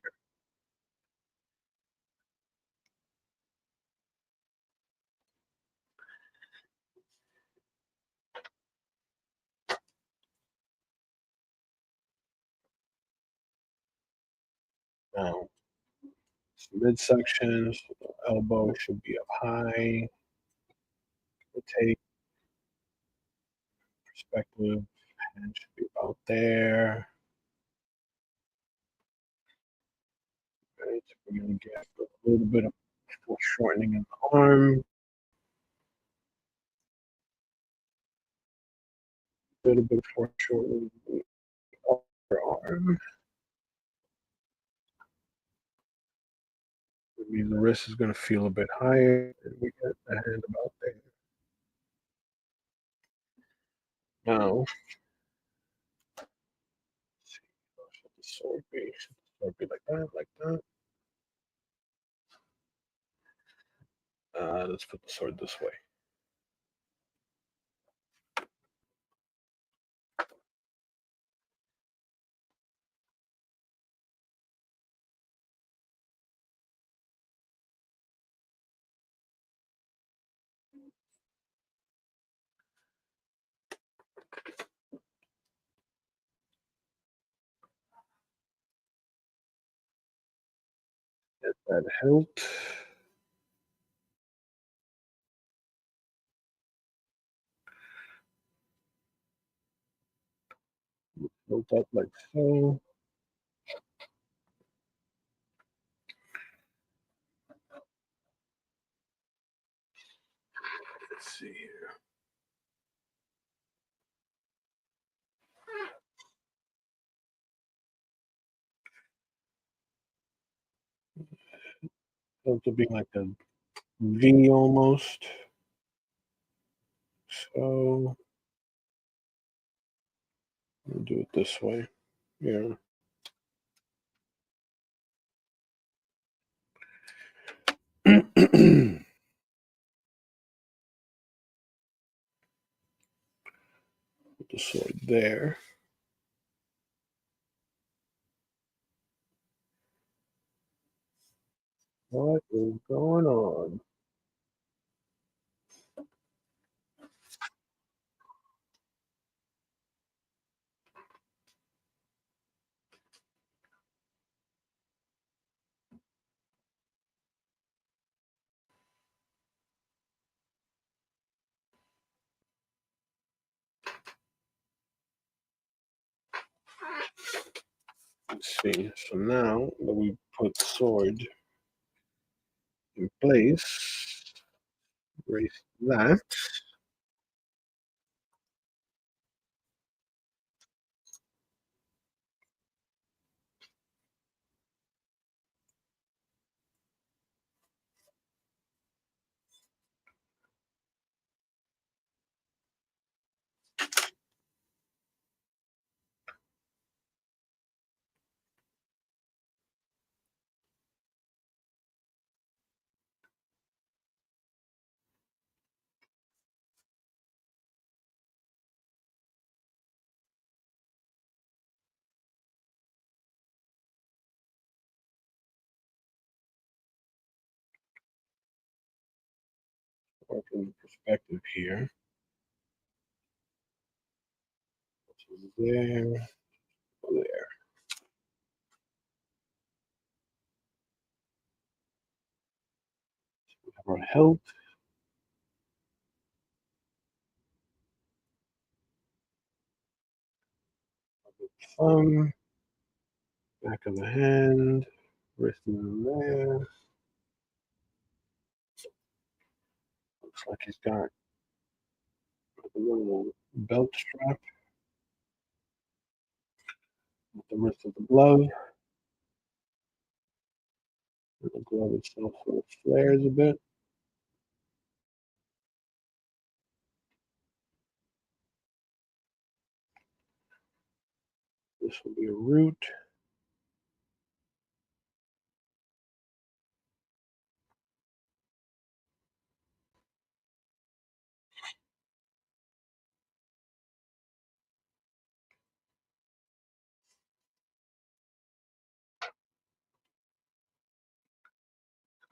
Now, midsection, so the elbow should be up high. Rotate perspective, hand should be about there. Right, so we're going to get a little bit of foreshortening in the arm. A little bit of foreshortening in the upper arm. That means the wrist is going to feel a bit higher, and we get the hand about there. Now, let's see, how should the sword be? Should the sword be like that, like that? Let's put the sword this way. Get that hilt. Hilt up like so. Let's see here. Hilt to be like a V almost. So we'll do it this way. Yeah. Put the sword there. What is going on? Let's see. So now that we put the sword in place, erase that. Work in perspective here. There, there. We have our health. Thumb, back of the hand, wrist in there. Looks like he's got a little belt strap with the wrist of the glove. And the glove itself sort of flares a bit. This will be a root.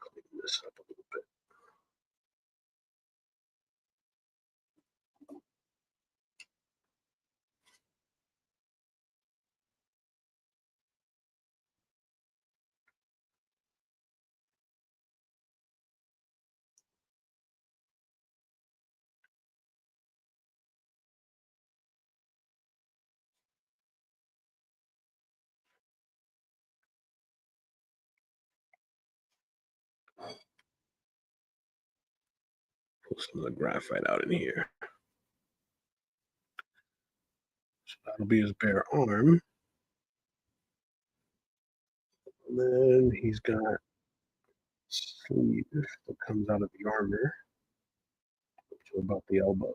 Clean this up a little bit. Pull some of the graphite out in here. So that'll be his bare arm. And then he's got sleeve that comes out of the armor up to about the elbow.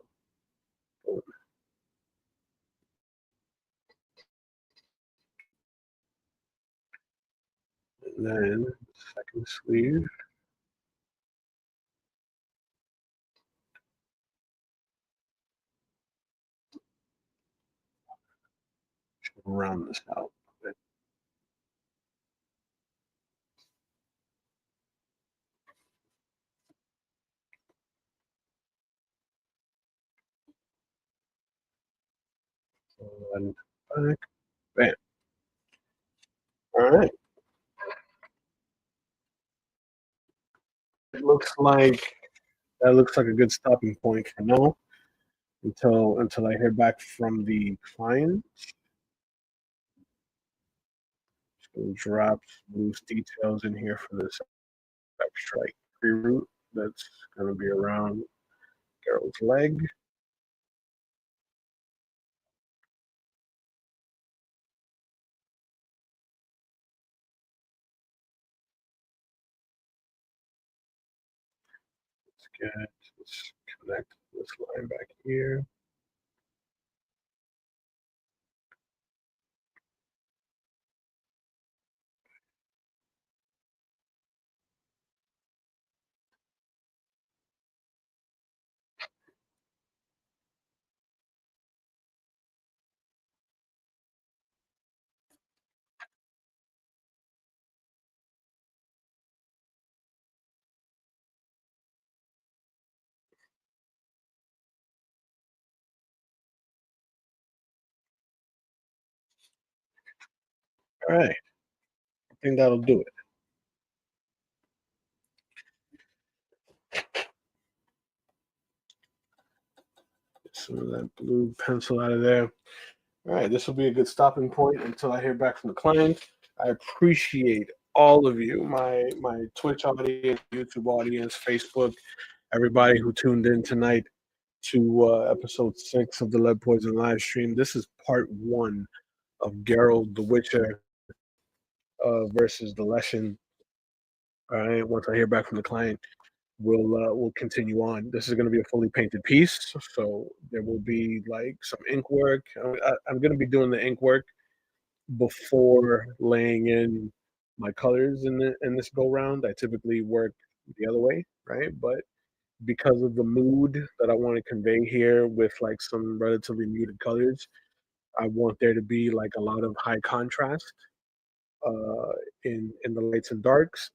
And then second sleeve. Round this out. And back. Bam. All right. It looks like that looks like a good stopping point for now until I hear back from the client. Just gonna drop some loose details in here for this extra free root that's gonna be around Gerald's leg. Let's connect this line back here. All right. I think that'll do it. Get some of that blue pencil out of there. All right, this will be a good stopping point until I hear back from the client. I appreciate all of you, my Twitch audience, YouTube audience, Facebook, everybody who tuned in tonight to episode 6 of the Lead Poison live stream. This is part 1 of Gerald the Witcher versus the Leshen. All right, once I hear back from the client, we'll continue on. This is going to be a fully painted piece, so there will be like some ink work. I'm going to be doing the ink work before laying in my colors in this go round. I typically work the other way, right? But because of the mood that I want to convey here with like some relatively muted colors, I want there to be like a lot of high contrast uh, in the lights and darks.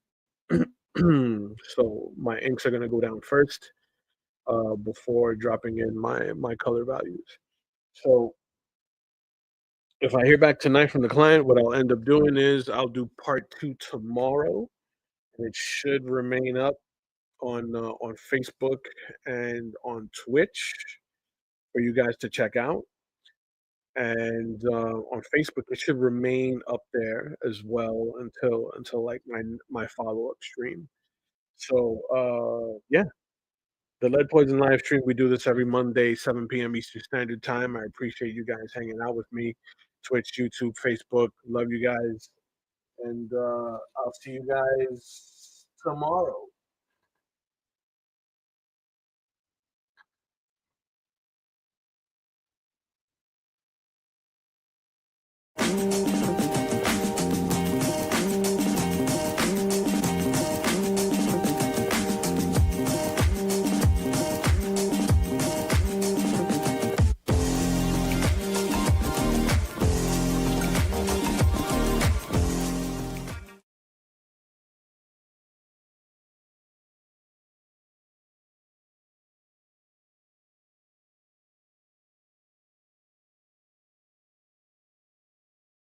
So my inks are going to go down first. before dropping in my color values. So if I hear back tonight from the client, what I'll end up doing is I'll do part two tomorrow, and it should remain up on Facebook and on Twitch for you guys to check out. And on Facebook, it should remain up there as well until like my follow up stream. So yeah, the Lead Poison live stream. We do this every Monday, 7 p.m. Eastern Standard Time. I appreciate you guys hanging out with me. Twitch, YouTube, Facebook. Love you guys, and I'll see you guys tomorrow.